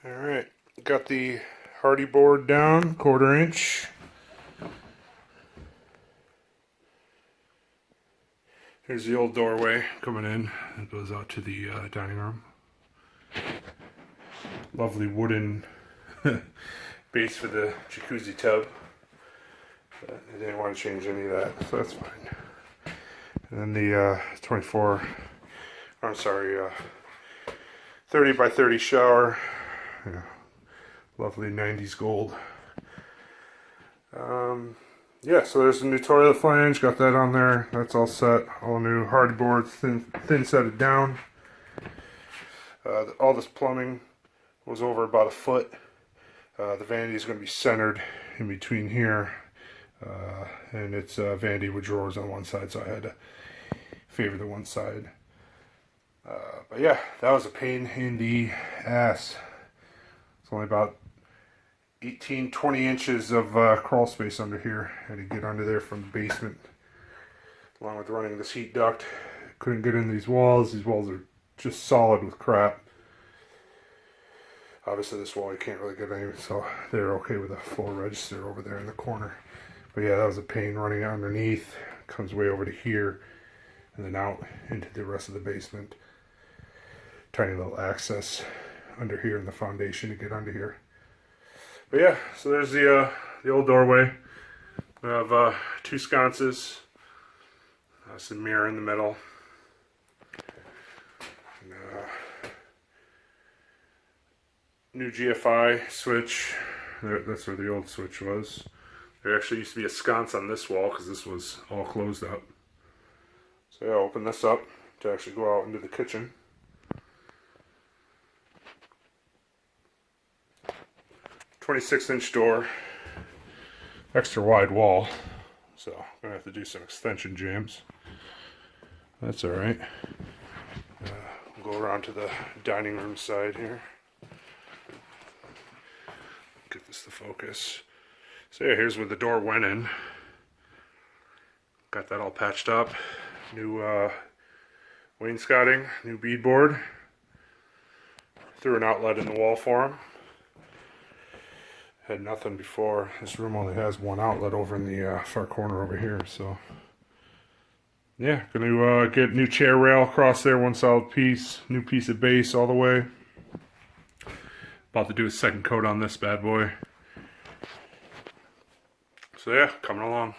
Alright, got the Hardi board down, 1/4 inch. Here's the old doorway coming in. It goes out to the dining room. Lovely wooden base for the jacuzzi tub. But I didn't want to change any of that, so that's fine. And then the 30 by 30 shower. Yeah, lovely 90s gold. Yeah, so there's a new toilet flange, got that on there. That's all set. All new Hardi board, thin set it down. All this plumbing was over about 1 foot. The vanity is going to be centered in between here. And it's vanity with drawers on one side, so I had to favor the one side. But yeah, that was a pain in the ass. It's only about 18-20 inches of crawl space under here. Had to get under there from the basement, along with running this heat duct. Couldn't get in these walls. These walls are just solid with crap. Obviously this wall you can't really get any, so they're okay with a full register over there in the corner. But yeah, that was a pain running underneath. Comes way over to here and then out into the rest of the basement. Tiny little access under here in the foundation to get under here. But yeah, so there's the old doorway. We have 2 sconces, some mirror in the middle, and, new GFI switch. That's where the old switch was. There actually used to be a sconce on this wall because this was all closed up. So yeah, I'll open this up to actually go out into the kitchen. 26-inch door, extra wide wall, so I'm gonna have to do some extension jams. That's all right. We'll go around to the dining room side here. Get this to focus. So yeah, here's where the door went in. Got that all patched up. New wainscoting, new beadboard. Threw an outlet in the wall for him. Had nothing before. This room only has one outlet over in the far corner over here, so yeah, gonna get new chair rail across there, one solid piece, new piece of base all the way. About to do a second coat on this bad boy. So yeah, coming along.